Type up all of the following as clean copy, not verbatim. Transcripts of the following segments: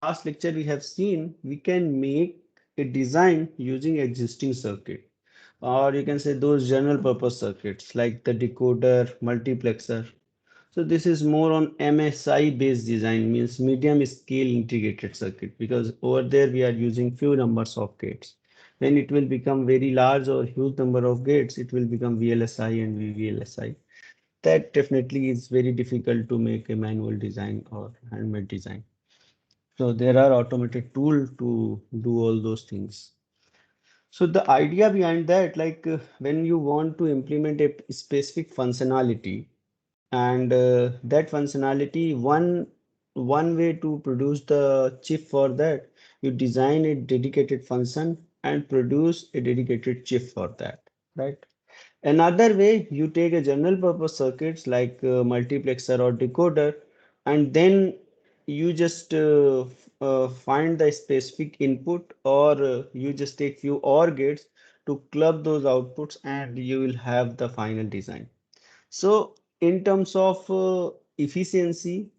last lecture we have seen, we can make a design using existing circuit, or you can say those general purpose circuits like the decoder, multiplexer. So this is more on MSI based design, means medium scale integrated circuit, because over there we are using few numbers of gates. When it will become very large or huge number of gates, it will become VLSI and VVLSI. That definitely is very difficult to make a manual design or handmade design. So there are automated tool to do all those things. So the idea behind that, like when you want to implement a specific functionality, and that functionality, one way to produce the chip for that, you design a dedicated function and produce a dedicated chip for that, right? Another way, you take a general purpose circuits like multiplexer or decoder, and then you just find the specific input, or you just take few OR gates to club those outputs, and you will have the final design. So in terms of efficiency,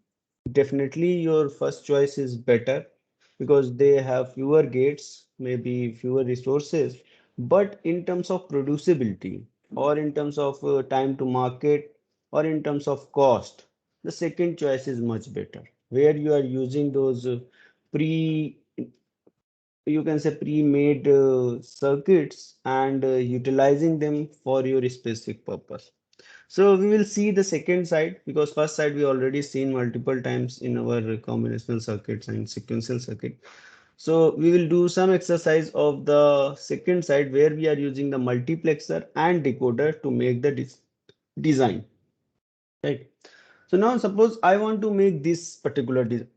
definitely your first choice is better because they have fewer gates, maybe fewer resources. But in terms of producibility, or in terms of time to market, or in terms of cost, the second choice is much better, where you are using those pre you can say pre-made circuits, and utilizing them for your specific purpose. So we will see the second side, because first side we already seen multiple times in our combinational circuits and sequential circuit. So we will do some exercise of the second side, where we are using the multiplexer and decoder to make the design, right? So now suppose I want to make this particular design,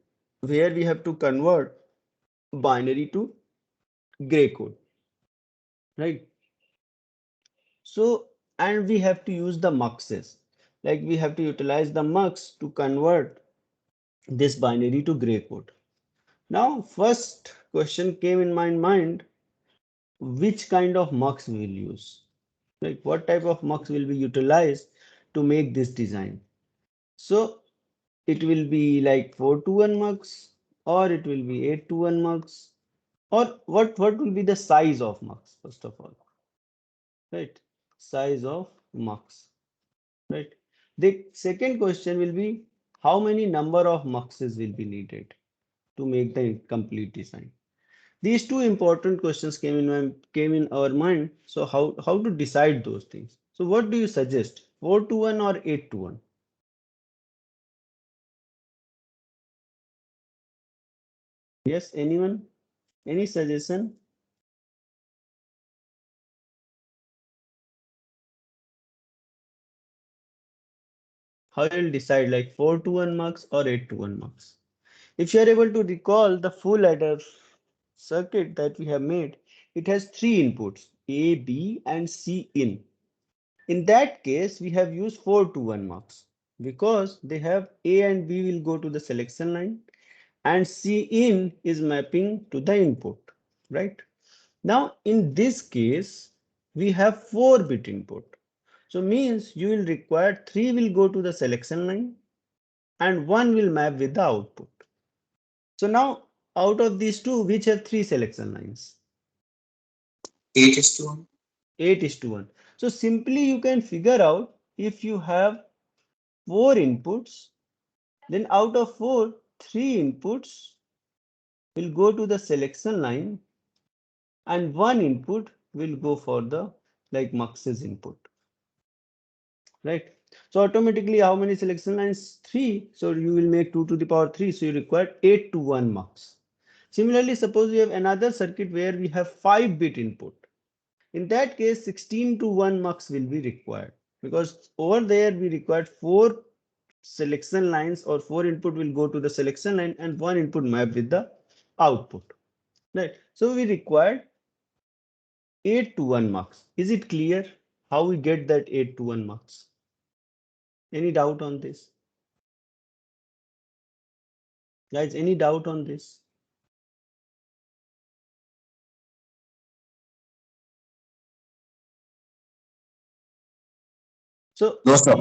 where we have to convert binary to gray code, right? So, and we have to use the muxes, like we have to utilize the mux to convert this binary to gray code. Now, first question came in my mind, which kind of mux we will use? Like what type of mux will be utilized to make this design? So it will be like 4 to 1 mux, or it will be 8 to 1 mux, or what will be the size of mux first of all, right? Size of mux, right? The second question will be, how many number of muxes will be needed to make the complete design? These two important questions came in our mind. So how to decide those things? So what do you suggest? 4 to 1 or 8 to 1? Yes, anyone? Any suggestion? How you'll decide, like 4 to 1 marks or 8 to 1 marks? If you are able to recall the full adder circuit that we have made, it has three inputs, A, B, and C in. In that case, we have used 4 to 1 marks, because they have A and B will go to the selection line, and C in is mapping to the input, right? Now, in this case, we have 4-bit input. So means you will require 3 will go to the selection line and 1 will map with the output. So now out of these two, which have 3 selection lines? 8 is to 1. 8 is to 1. So simply you can figure out, if you have 4 inputs, then out of 4, 3 inputs will go to the selection line, and 1 input will go for the like mux's input, right? So automatically how many selection lines? 3. So you will make 2 to the power 3. So you require 8 to 1 mux. Similarly, suppose we have another circuit where we have 5-bit input. In that case, 16 to 1 mux will be required, because over there we required 4 selection lines, or 4 input will go to the selection line and 1 input map with the output, right? So we required 8 to 1 mux. Is it clear how we get that 8 to 1 mux? Any doubt on this? Guys, any doubt on this? So No, sir.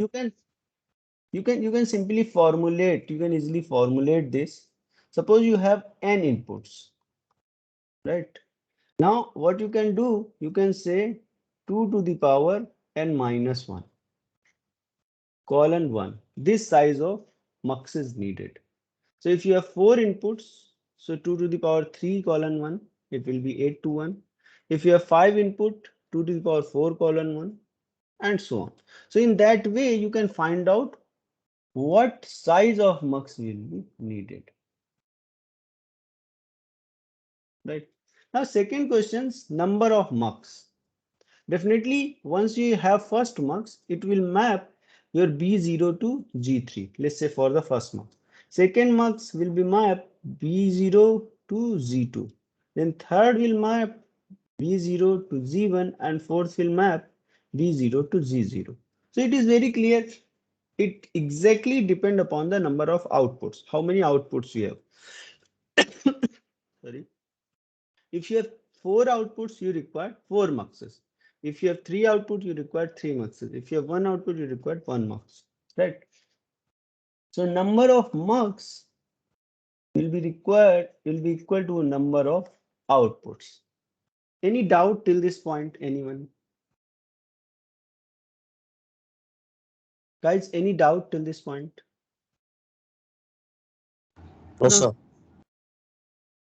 you can simply formulate, you can easily formulate this. Suppose you have n inputs, right? Now what you can do, you can say 2 to the power n minus 1 colon 1. This size of mux is needed. So if you have 4 inputs, so 2 to the power 3 colon 1, it will be 8 to 1. If you have 5 input, 2 to the power 4 colon 1, and so on. So in that way, you can find out what size of mux will be needed. Right. Now, second questions, number of mux. Definitely, once you have first mux, it will map your B0 to G3. Let's say for the first mux. Second mux will be map B0 to Z2. Then third will map B0 to Z1 and fourth will map B0 to Z0. So it is very clear. It exactly depend upon the number of outputs. How many outputs you have? Sorry. If you have 4 outputs, you require 4 muxes. If you have 3 outputs, you require 3 muxes. If you have 1 output, you require 1 mux. Right? So number of mux will be required, will be equal to a number of outputs. Any doubt till this point, anyone? Guys, any doubt till this point? No, No. sir.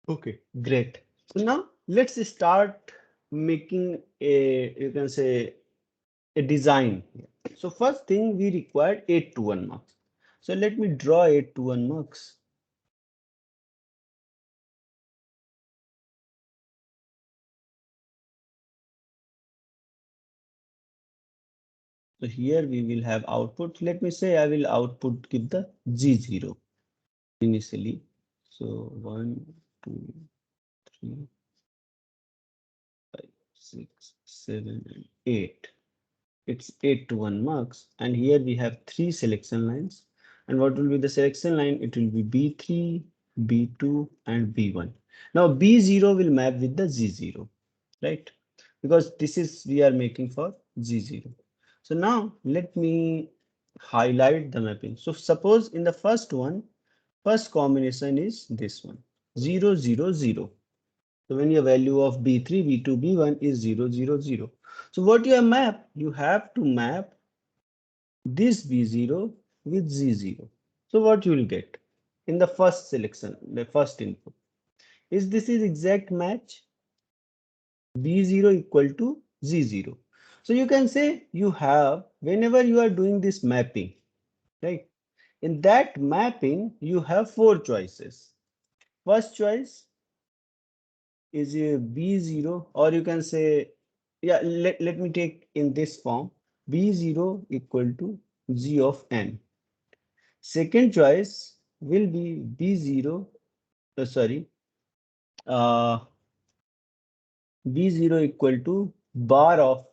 Okay, great. So now let's start making a, you can say, a design. So first thing we require 8 to 1 mux. So let me draw 8 to 1 mux. So here we will have output. Let me say I will output give the G0 initially. So 1, 2, 3, 5, 6, 7, and 8. It's 8 to 1 mux. And here we have 3 selection lines. And what will be the selection line? It will be B3, B2, and B1. Now B0 will map with the Z0, right? Because this is we are making for G0. So now let me highlight the mapping. So suppose in the first one, first combination is this one, 0, 0, 0. So when your value of B3, B2, B1 is 0, 0, 0. So what you have map? You have to map this B0 with Z0. So what you will get in the first selection, the first input, is this is exact match B0 equal to Z0. So you can say you have, whenever you are doing this mapping, right? In that mapping, you have 4 choices. First choice is a B0, or you can say, yeah, let me take in this form, B0 equal to G of N. Second choice will be B0, sorry, uh, B0 equal to bar of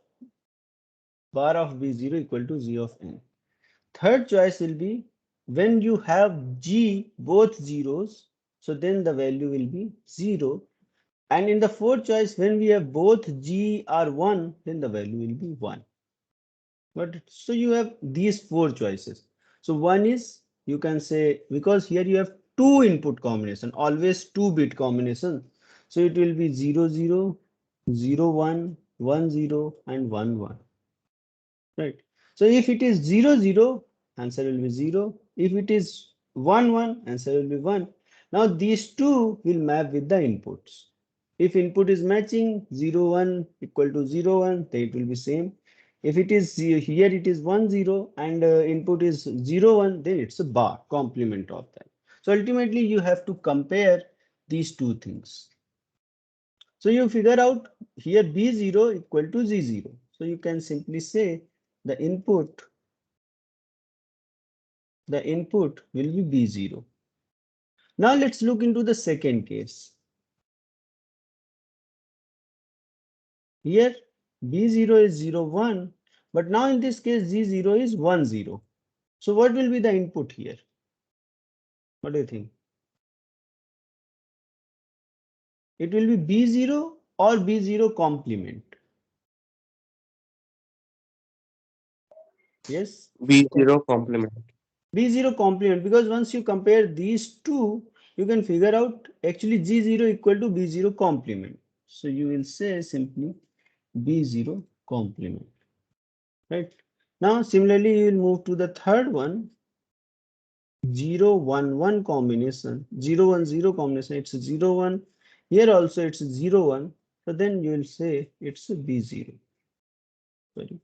B0 equal to G of N. Third choice will be when you have G both zeros, so then the value will be 0. And in the fourth choice, when we have both G are 1, then the value will be 1. But so you have these 4 choices. So one is, you can say, because here you have 2 input combination, always 2-bit combination. So it will be 0, 0, 0, 1, 1, 0, and 1, 1. Right. So if it is 0, 0, answer will be 0. If it is 1, 1, answer will be 1. Now these two will map with the inputs. If input is matching 0, 1 equal to 0, 1, then it will be same. If it is here it is 1, 0 and input is 0, 1, then it's a bar complement of that. So ultimately you have to compare these two things. So you figure out here B0 equal to Z0. So you can simply say the input will be B0. Now let's look into the second case. Here B0 is 0, 1, but now in this case Z0 is 1, 0. So what will be the input here? What do you think? It will be B0 or B0 complement. Yes? B0 complement. B0 complement, because once you compare these two, you can figure out actually G0 equal to B0 complement. So you will say simply B0 complement, right? Now similarly you will move to the third one, 0 1 1 combination, 0 1 0 combination, it's 0 1. Here also it's 0 1. So then you will say it's a B0. Sorry.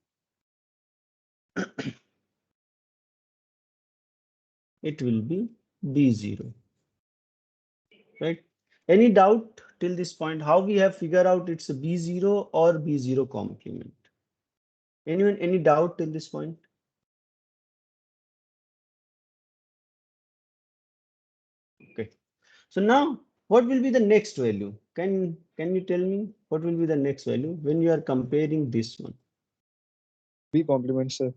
It will be B0, right? Any doubt till this point how we have figured out it's a B0 or B0 complement? Anyone, any doubt till this point? Okay. So now what will be the next value? Can you tell me what will be the next value when you are comparing this one? B complement, sir.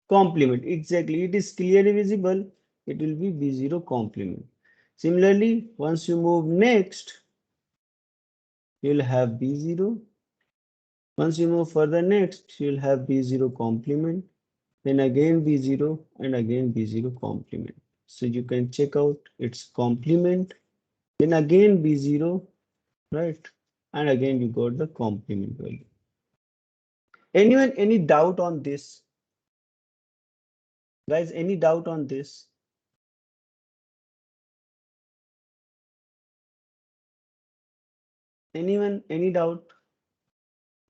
Complement, exactly. It is clearly visible. It will be B0 complement. Similarly, once you move next, you will have B0. Once you move further next, you will have B0 complement, then again B0 and again B0 complement. So you can check out its complement, then again B0, right? And again you got the complement value. Anyone, any doubt on this? Guys, any doubt on this? Anyone, any doubt?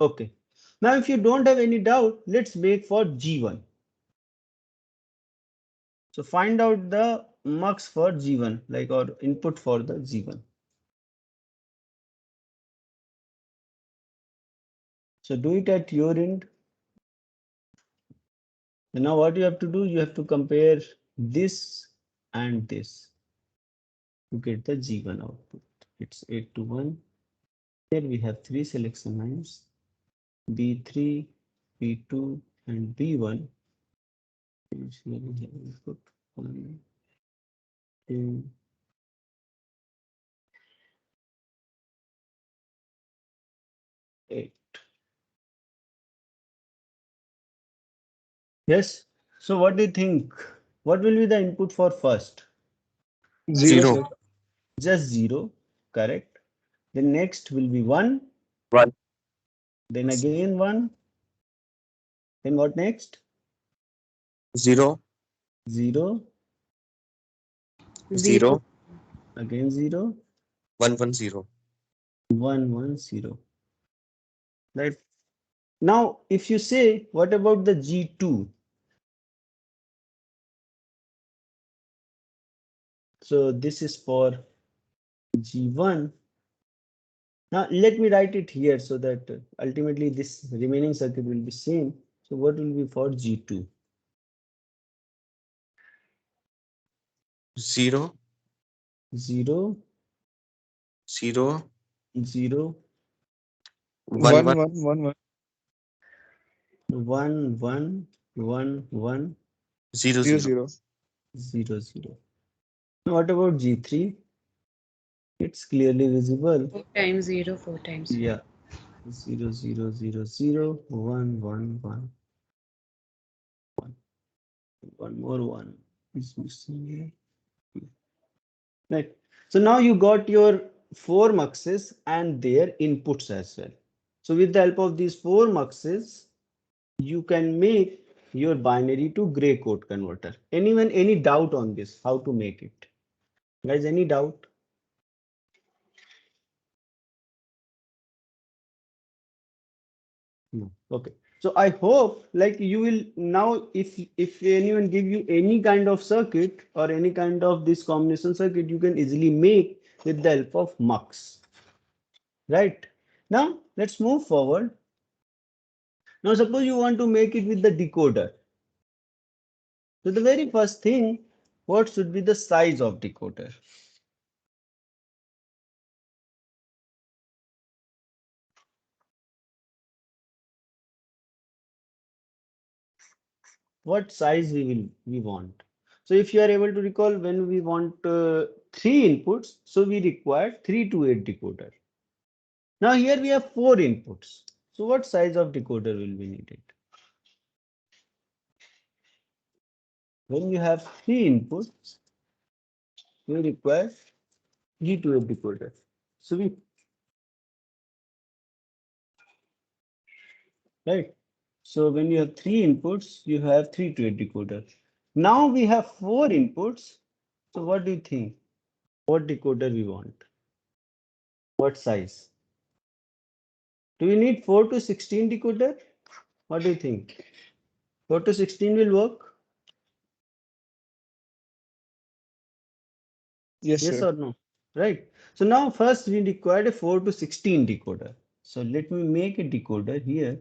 Okay. Now, if you don't have any doubt, let's make for G1. So find out the mux for G1, like or input for the G1. So do it at your end. And now what you have to do, you have to compare this and this to get the G1 output. It's 8 to 1. Here we have three selection lines, B3, B2, and B1. Here we have input 1, 2, 8. Yes. So what do you think? What will be the input for first? Zero, Zero. sir. Just 0, correct. Then next will be 1, One. then again 1. Then what next? Zero. 0, Zero. again 0, 110. 1, 1, 0. Right. Now, if you say, what about the G2? So this is for G1. Now let me write it here so that ultimately this remaining circuit will be same. So what will be for G2? Zero. 0, Zero. 0, One. One. 1 1 1 1. 1, 1, 1, 1, Zero. 0 Zero. 0. 0, 0. Now what about G3? It's clearly visible. 4 times 0, 4 times 0. Yeah, 0, 0, 0, 0, 1, 1, 1, 1. One more one is missing here. Right. So now you got your four muxes and their inputs as well. So with the help of these four muxes, you can make your binary to gray code converter. Anyone, any doubt on this? How to make it? Guys, any doubt? No. Okay. So I hope like you will now if anyone give you any kind of circuit or any kind of this combination circuit, you can easily make with the help of mux. Right. Now let's move forward. Now suppose you want to make it with the decoder. So the very first thing, what should be the size of decoder? What size we want? So if you are able to recall when we want three inputs, so we require 3 to 8 decoder. Now here we have four inputs. So what size of decoder will be needed? When you have three inputs, we require G2 decoder. So we right. So when you have three inputs, you have 3 to 8 decoders. Now we have 4 inputs. So what do you think? What decoder we want? What size? Do we need 4 to 16 decoder? What do you think? 4 to 16 will work? Yes, Yes sir. or no? Right. So now first we require a 4 to 16 decoder. So let me make a decoder here.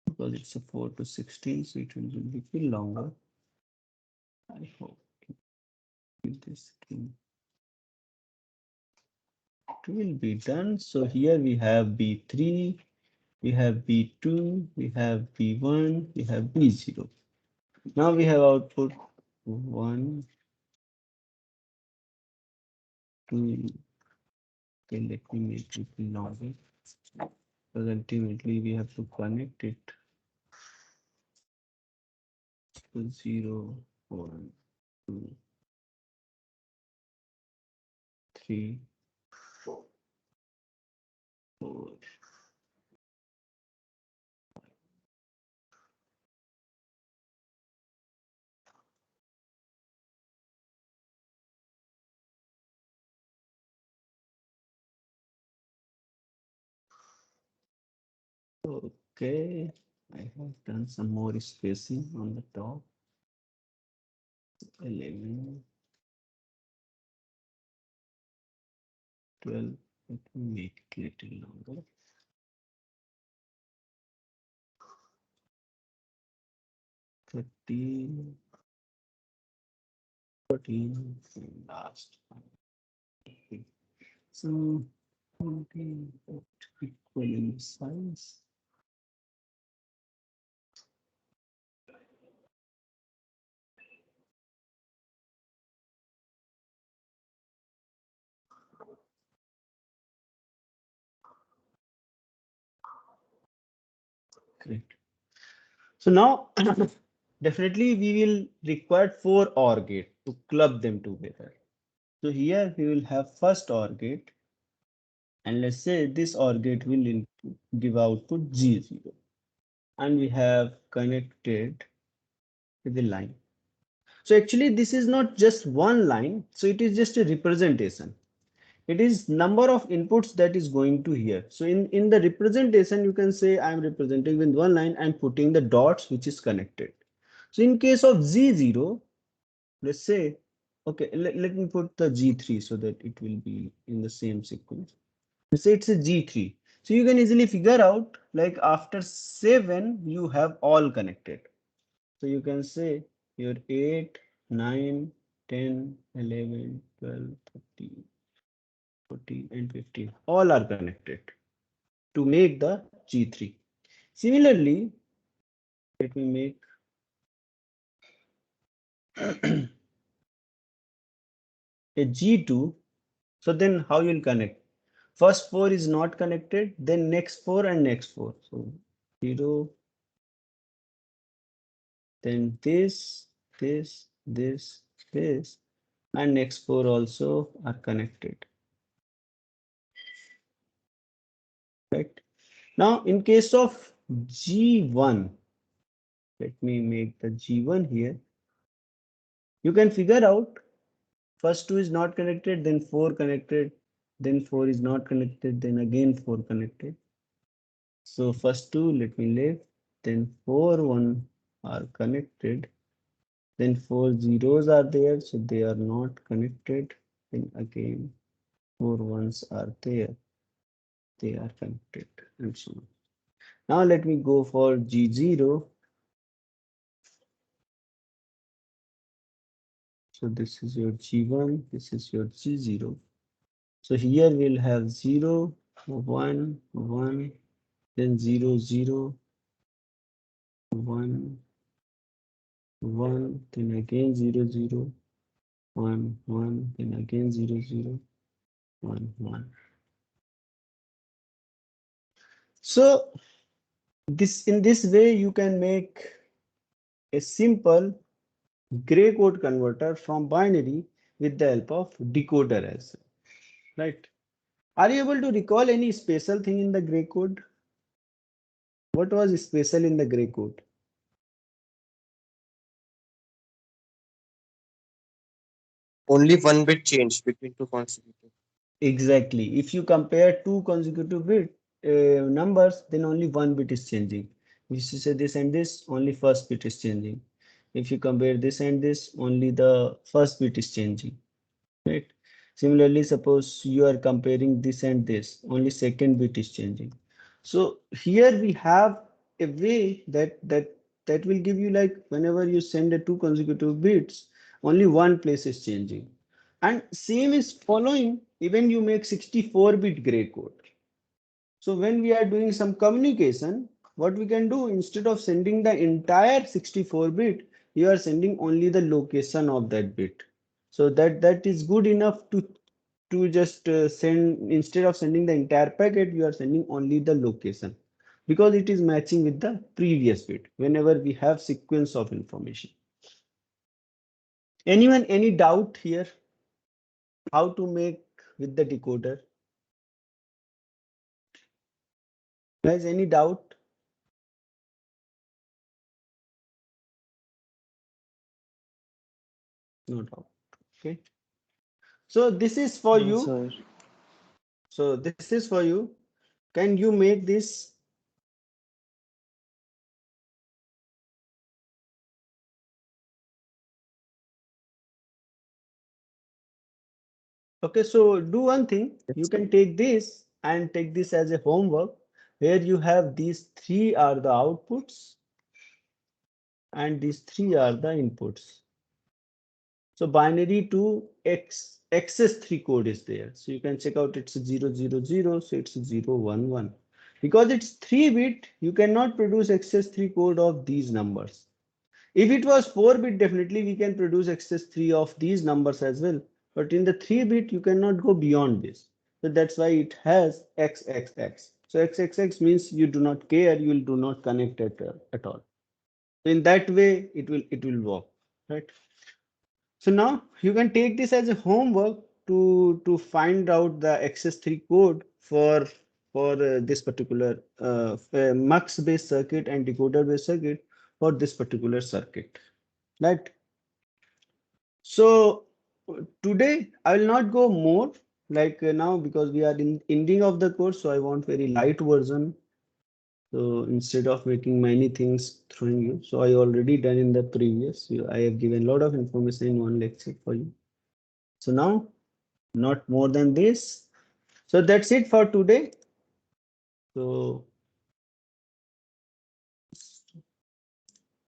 Because it's a 4 to 16, so it will be a little longer. I hope this thing it will be done. So here we have B3, we have B2, we have B1, we have B0. Now we have output 1, 2. Okay, let me make it longer. Because ultimately we have to connect it to 0, 1, 2, 3, 4. Okay, I have done some more spacing on the top. 11, 12. Let me make it a little longer. 13, 14, and last one. Okay. So, equal in size. Great. So now, definitely we will require 4 OR gate to club them together. So here we will have first OR gate, and let's say this OR gate will give output G0, and we have connected with the line. So actually this is not just one line, so it is just a representation. It is number of inputs that is going to here. So in the representation, you can say I'm representing with one line and putting the dots which is connected. So in case of Z0, let's say, okay, let me put the G3 so that it will be in the same sequence. Let's say it's a G3. So you can easily figure out like after 7, you have all connected. So you can say your 8, 9, 10, 11, 12, 13, 14, and 15 all are connected to make the G3. Similarly, let me make a G2. So then how you'll connect? First 4 is not connected, then next 4 and next 4. So 0, then this, and next 4 also are connected. Right? Now, in case of G1, let me make the G1 here. You can figure out first 2 is not connected, then 4 connected, then 4 is not connected, then again 4 connected. So first 2 let me leave, then 4 1 are connected, then 4 zeros are there, so they are not connected, then again 4 ones are there, they are connected, and so on. Now let me go for G0. So this is your G1, this is your G0. So here we'll have 0, 1, 1, then 0, 0, 1, 1, then again 0, 0, 1, 1, then again 0, 0, 1, 1. So in this way you can make a simple gray code converter from binary with the help of decoder as well, right? Are you able to recall any special thing in the gray code? What was special in the gray code? Only one bit change between two consecutive. Exactly. If you compare two consecutive bit numbers, then only one bit is changing. If you say this and this, only first bit is changing. If you compare this and this, only the first bit is changing, right? Similarly, suppose you are comparing this and this, only second bit is changing. So here we have a way that will give you, like, whenever you send a two consecutive bits, only one place is changing. And same is following even you make 64-bit gray code. So when we are doing some communication, what we can do, instead of sending the entire 64-bit, you are sending only the location of that bit. So that is good enough to just send, instead of sending the entire packet, you are sending only the location, because it is matching with the previous bit whenever we have sequence of information. Anyone, any doubt here? How to make with the decoder? Guys, any doubt? No doubt. Okay. So this is for you. Sir. So this is for you. Can you make this? Okay, so do one thing. You Yes. can take this and take this as a homework, where you have these three are the outputs and these three are the inputs. So binary to XS3 code is there. So you can check out it's 000, so it's 011. Because it's 3-bit, you cannot produce XS3 code of these numbers. If it was 4-bit, definitely we can produce XS3 of these numbers as well. But in the 3-bit, you cannot go beyond this. So that's why it has XXX. So XXX means you do not care, you will do not connect at all. In that way, it will work, right? So now you can take this as a homework to find out the XS3 code for this particular mux based circuit and decoder based circuit for this particular circuit, right? So today I will not go more, like now, because we are in ending of the course, so I want very light version. So instead of making many things throwing you, so I already done in the previous. I have given a lot of information in one lecture for you. So now, not more than this. So that's it for today. So